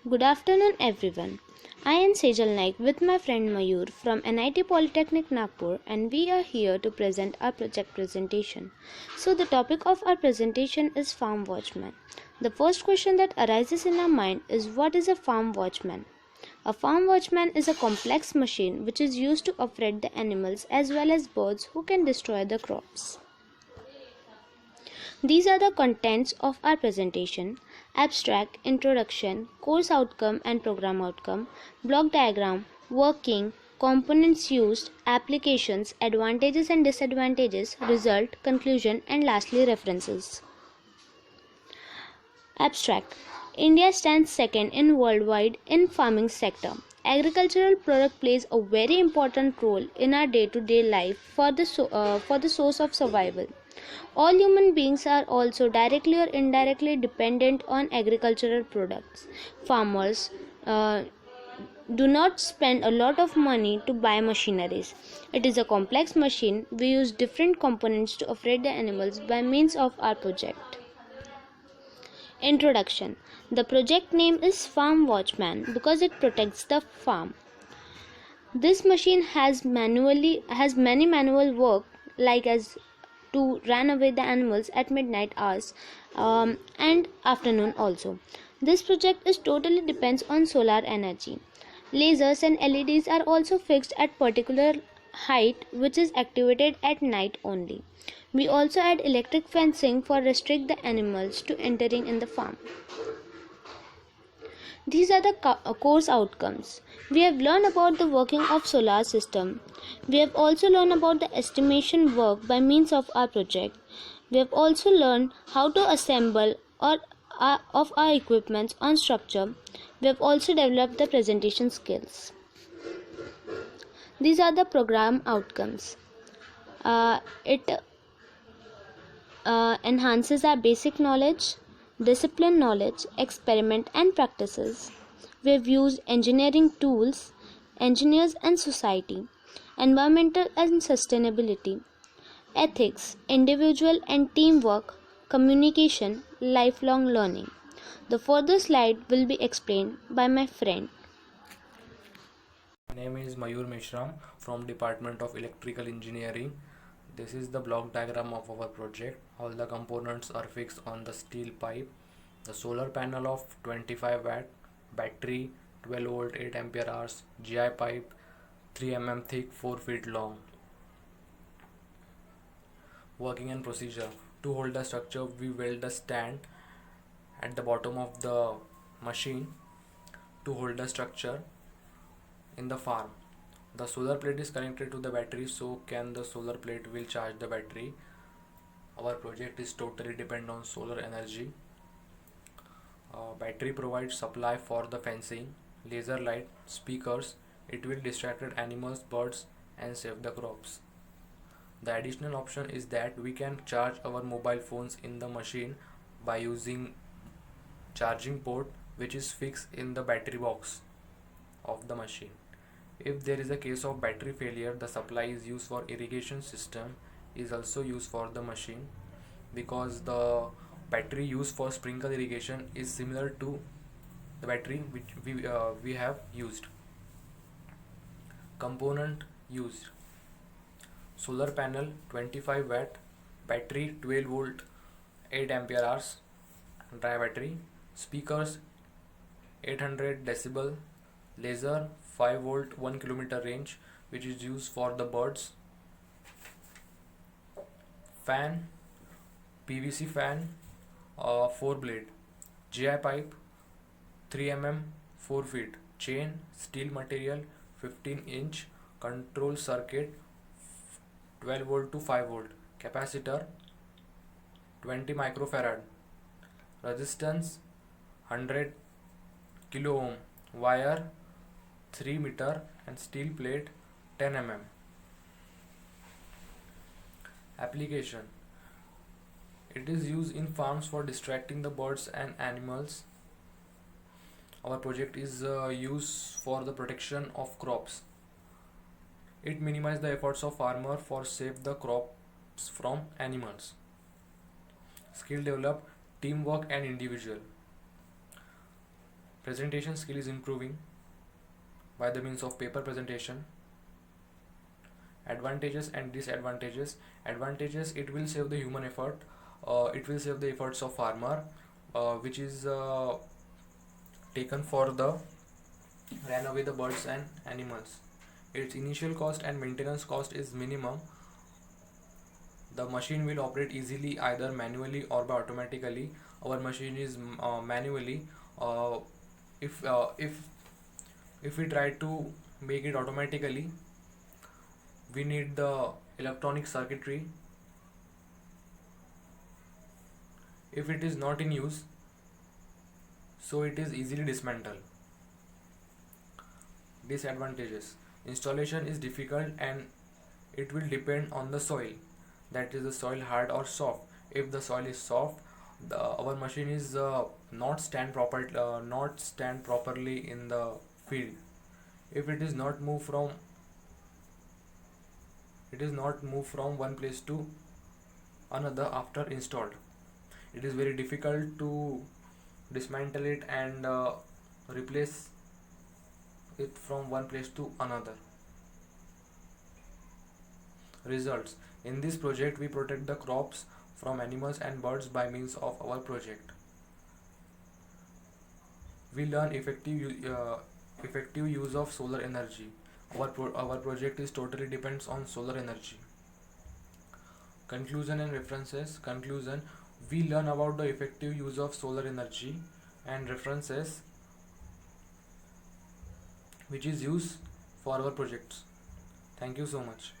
Good afternoon, everyone. I am Sejal Naik with my friend Mayur from NIT Polytechnic Nagpur, and we are here to present our project presentation. So, the topic of our presentation is Farm Watchman. The first question that arises in our mind is, what is a farm watchman? A farm watchman is a complex machine which is used to operate the animals as well as birds who can destroy the crops. These are the contents of our presentation: abstract, introduction, course outcome and program outcome, block diagram, working, components used, applications, advantages and disadvantages, result, conclusion, and lastly references. Abstract. India stands second in worldwide in farming sector. Agricultural product plays a very important role in our day-to-day life for the source of survival. All human beings are also directly or indirectly dependent on agricultural products. Farmers do not spend a lot of money to buy machineries. It is a complex machine. We use different components to operate the animals by means of our project. Introduction. The project name is Farm Watchman because it protects the farm. This machine has many manual work like as to run away the animals at midnight hours and afternoon also. This project is totally depends on solar energy. Lasers and LEDs are also fixed at particular height which is activated at night only. We also add electric fencing for restrict the animals to entering in the farm. These are the course outcomes. We have learned about the working of solar system. We have also learned about the estimation work by means of our project. We have also learned how to assemble of our equipments on structure. We have also developed the presentation skills. These are the program outcomes. It enhances our basic knowledge, discipline knowledge, experiment and practices. We have used engineering tools, engineers and society, environmental and sustainability, ethics, individual and teamwork, communication, lifelong learning. The further slide will be explained by my friend. My name is Mayur Mishram from Department of Electrical Engineering. This is the block diagram of our project. All the components are fixed on the steel pipe. The solar panel of 25 watt, battery 12 volt 8 ampere hours, GI pipe 3 mm thick 4 feet long. Working and procedure. To hold the structure, we weld the stand at the bottom of the machine to hold the structure in the farm. The solar plate is connected to the battery, so can the solar plate will charge the battery. Our project is totally dependent on solar energy. Battery provides supply for the fencing, laser light, speakers. It will distract animals, birds and save the crops. The additional option is that we can charge our mobile phones in the machine by using charging port which is fixed in the battery box of the machine. If there is a case of battery failure, the supply is used for irrigation system is also used for the machine because the battery used for sprinkle irrigation is similar to the battery which we have used. Component used: solar panel 25 watt, battery 12 volt 8 ampere hours, dry battery, speakers 800 decibel, laser 5 volt 1 kilometer range which is used for the birds, fan PVC fan 4 blade, GI pipe 3 mm 4 feet, chain steel material 15-inch, control circuit 12 volt to 5 volt, capacitor 20 microfarad, resistance 100 kilo ohm, wire 3 meter and steel plate 10 mm. Application: it is used in farms for distracting the birds and animals. Our project is used for the protection of crops. It minimizes the efforts of farmer for save the crops from animals. Skill develop teamwork and individual. Presentation skill is improving by the means of paper presentation. Advantages and disadvantages. Advantages: it will save the human effort. It will save the efforts of farmer, which is taken for the ran away the birds and animals. Its initial cost and maintenance cost is minimum. The machine will operate easily either manually or by automatically. Our machine is manually. Uh, if uh, if if we try to make it automatically, we need the electronic circuitry. If it is not in use, so it is easily dismantled. Disadvantages: installation is difficult and it will depend on the soil, that is the soil hard or soft. If the soil is soft, our machine is not stand properly in the field. If it is not move from one place to another after installed, it is very difficult to dismantle it and replace it from one place to another. Results: in this project we protect the crops from animals and birds by means of our project. We learn effective use of solar energy. Our project is totally depends on solar energy. Conclusion and references. Conclusion: we learn about the effective use of solar energy and references which is used for our projects. Thank you so much.